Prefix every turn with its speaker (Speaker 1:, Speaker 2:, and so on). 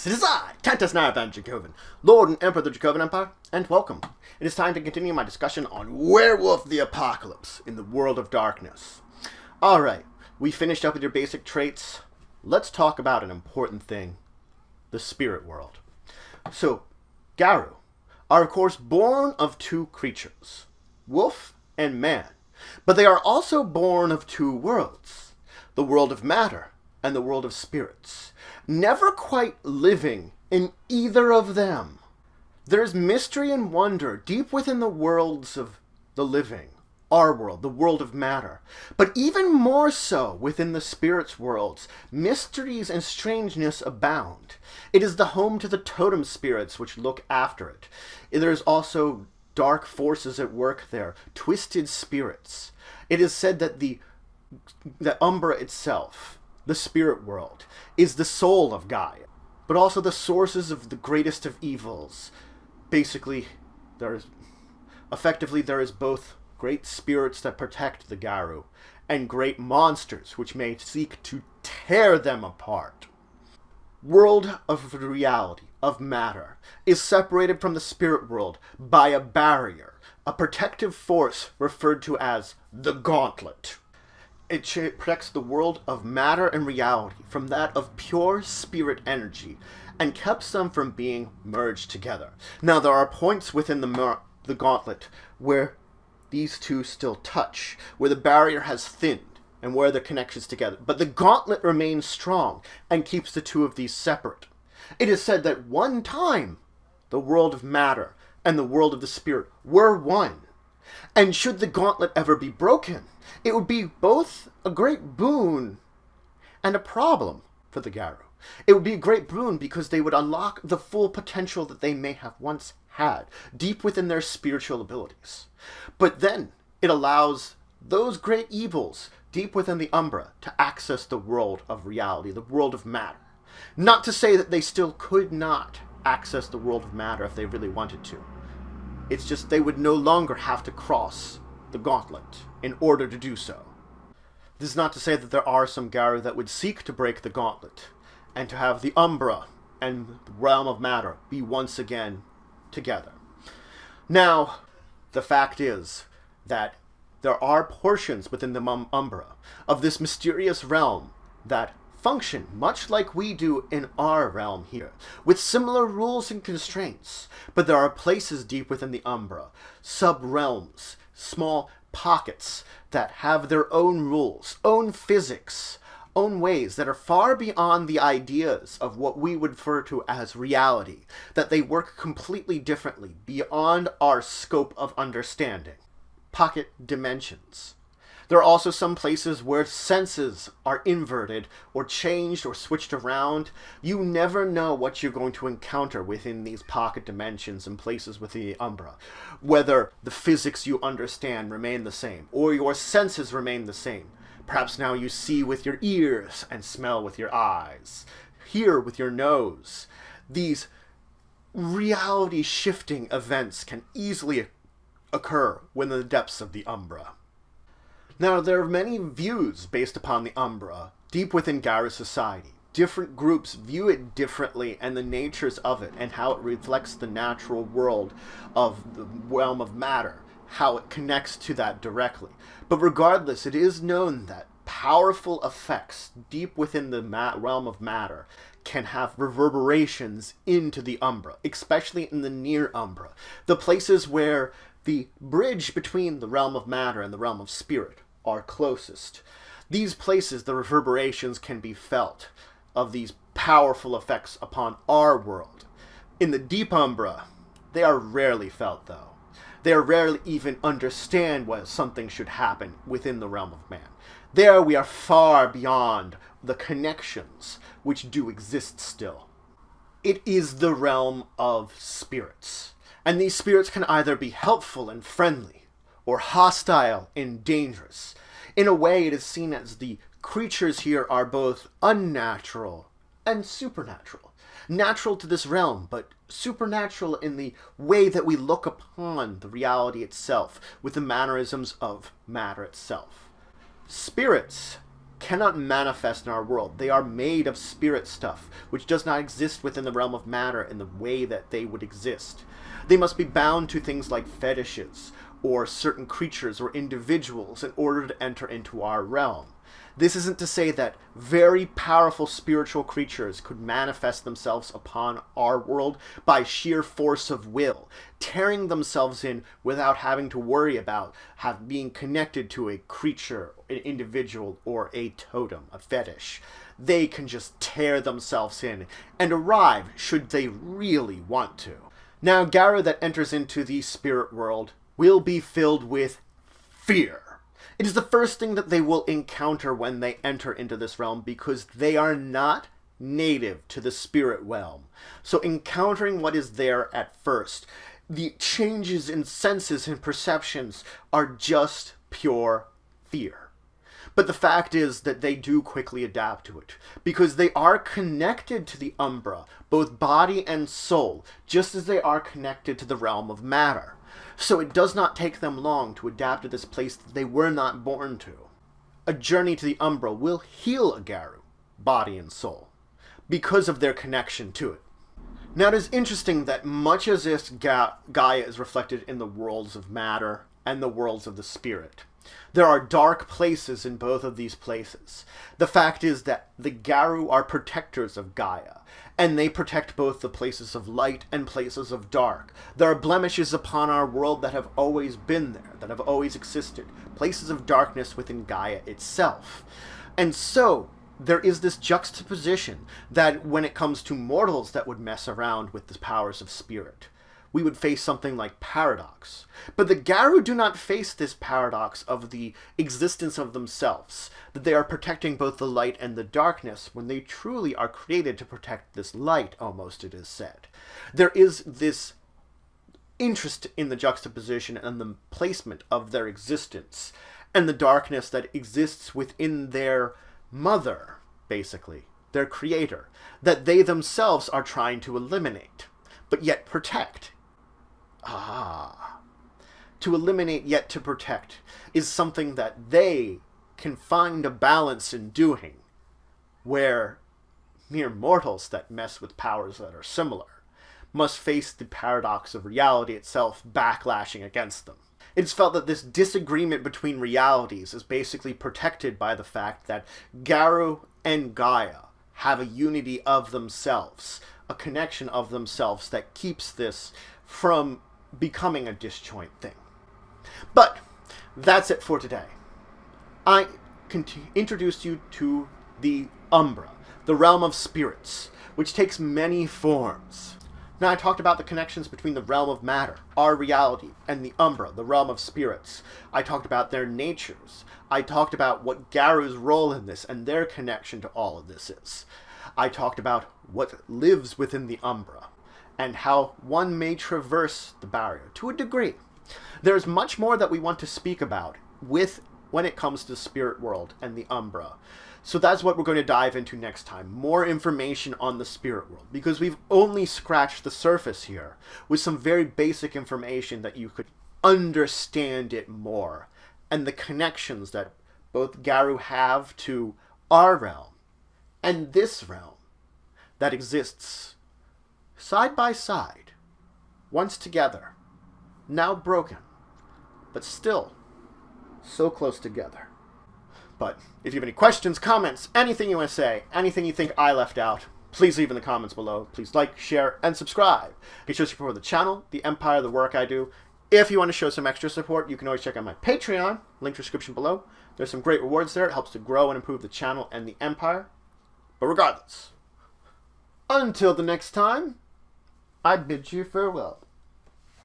Speaker 1: Greetings! It is I, Countess Naraban Dracovin, Lord and Emperor of the Dracovin Empire, and welcome. It is time to continue my discussion on Werewolf the Apocalypse in the World of Darkness. Alright, we finished up with your basic traits. Let's talk about an important thing, the spirit world. So, Garou are of course born of two creatures, wolf and man, but they are also born of two worlds, the world of matter and the world of spirits, never quite living in either of them. There's mystery and wonder deep within the worlds of the living, our world, the world of matter, but even more so within the spirits worlds, mysteries and strangeness abound. It is the home to the totem spirits which look after it. There's also dark forces at work there, twisted spirits. It is said that the Umbra itself, the spirit world, is the soul of Gaia, but also the sources of the greatest of evils. Basically, there is both great spirits that protect the Garou, and great monsters which may seek to tear them apart. World of reality, of matter, is separated from the spirit world by a barrier, a protective force referred to as the gauntlet. It protects the world of matter and reality from that of pure spirit energy, and keeps them from being merged together. Now, there are points within the gauntlet where these two still touch, where the barrier has thinned, and where the connections together. But the gauntlet remains strong, and keeps the two of these separate. It is said that one time, the world of matter and the world of the spirit were one. And should the gauntlet ever be broken, it would be both a great boon and a problem for the Garou. It would be a great boon because they would unlock the full potential that they may have once had, deep within their spiritual abilities. But then it allows those great evils deep within the Umbra to access the world of reality, the world of matter. Not to say that they still could not access the world of matter if they really wanted to. It's just they would no longer have to cross the gauntlet in order to do so. This is not to say that there are some Garou that would seek to break the gauntlet, and to have the Umbra and the realm of matter be once again together. Now, the fact is that there are portions within the Umbra of this mysterious realm that function much like we do in our realm here, with similar rules and constraints, but there are places deep within the Umbra, sub-realms, small pockets that have their own rules, own physics, own ways that are far beyond the ideas of what we would refer to as reality, that they work completely differently, beyond our scope of understanding. Pocket dimensions. There are also some places where senses are inverted, or changed, or switched around. You never know what you're going to encounter within these pocket dimensions and places within the Umbra. Whether the physics you understand remain the same, or your senses remain the same. Perhaps now you see with your ears, and smell with your eyes, hear with your nose. These reality-shifting events can easily occur within the depths of the Umbra. Now, there are many views based upon the Umbra, deep within Garou society. Different groups view it differently, and the natures of it, and how it reflects the natural world of the realm of matter, how it connects to that directly. But regardless, it is known that powerful effects deep within the realm of matter can have reverberations into the Umbra, especially in the near Umbra, the places where the bridge between the realm of matter and the realm of spirit are closest. These places, the reverberations can be felt of these powerful effects upon our world. In the deep Umbra, they are rarely felt, though. They are rarely even understand why something should happen within the realm of man. There we are far beyond the connections which do exist still. It is the realm of spirits. And these spirits can either be helpful and friendly, or hostile and dangerous. In a way, it is seen as the creatures here are both unnatural and supernatural. Natural to this realm, but supernatural in the way that we look upon the reality itself, with the mannerisms of matter itself. Spirits cannot manifest in our world. They are made of spirit stuff, which does not exist within the realm of matter in the way that they would exist. They must be bound to things like fetishes, or certain creatures or individuals in order to enter into our realm. This isn't to say that very powerful spiritual creatures could manifest themselves upon our world by sheer force of will, tearing themselves in without having to worry about being connected to a creature, an individual, or a totem, a fetish. They can just tear themselves in and arrive should they really want to. Now, Garou that enters into the spirit world will be filled with fear. It is the first thing that they will encounter when they enter into this realm, because they are not native to the spirit realm. So encountering what is there at first, the changes in senses and perceptions are just pure fear. But the fact is that they do quickly adapt to it, because they are connected to the Umbra, both body and soul, just as they are connected to the realm of matter. So it does not take them long to adapt to this place that they were not born to. A journey to the Umbra will heal a Garou, body and soul, because of their connection to it. Now it is interesting that much as this Gaia is reflected in the worlds of matter and the worlds of the spirit, there are dark places in both of these places. The fact is that the Garou are protectors of Gaia, and they protect both the places of light and places of dark. There are blemishes upon our world that have always been there, that have always existed, places of darkness within Gaia itself. And so, there is this juxtaposition that when it comes to mortals that would mess around with the powers of spirit, we would face something like paradox. But the Garou do not face this paradox of the existence of themselves, that they are protecting both the light and the darkness, when they truly are created to protect this light, almost it is said. There is this interest in the juxtaposition and the placement of their existence, and the darkness that exists within their mother, basically, their creator, that they themselves are trying to eliminate, but yet protect. To eliminate yet to protect is something that they can find a balance in doing, where mere mortals that mess with powers that are similar must face the paradox of reality itself backlashing against them. It's felt that this disagreement between realities is basically protected by the fact that Garou and Gaia have a unity of themselves, a connection of themselves that keeps this from becoming a disjoint thing. But that's it for today. I introduced you to the Umbra, the realm of spirits, which takes many forms. Now I talked about the connections between the realm of matter, our reality, and the Umbra, the realm of spirits. I talked about their natures. I talked about what Garou's role in this and their connection to all of this is. I talked about what lives within the Umbra, and how one may traverse the barrier to a degree. There's much more that we want to speak about when it comes to the spirit world and the Umbra. So that's what we're going to dive into next time. More information on the spirit world, because we've only scratched the surface here with some very basic information that you could understand it more, and the connections that both Garou have to our realm and this realm that exists side by side, once together, now broken, but still so close together. But if you have any questions, comments, anything you want to say, anything you think I left out, please leave in the comments below. Please like, share, and subscribe. It shows support the channel, the empire, the work I do. If you want to show some extra support, you can always check out my Patreon, link description below. There's some great rewards there. It helps to grow and improve the channel and the empire. But regardless, until the next time, I bid you farewell.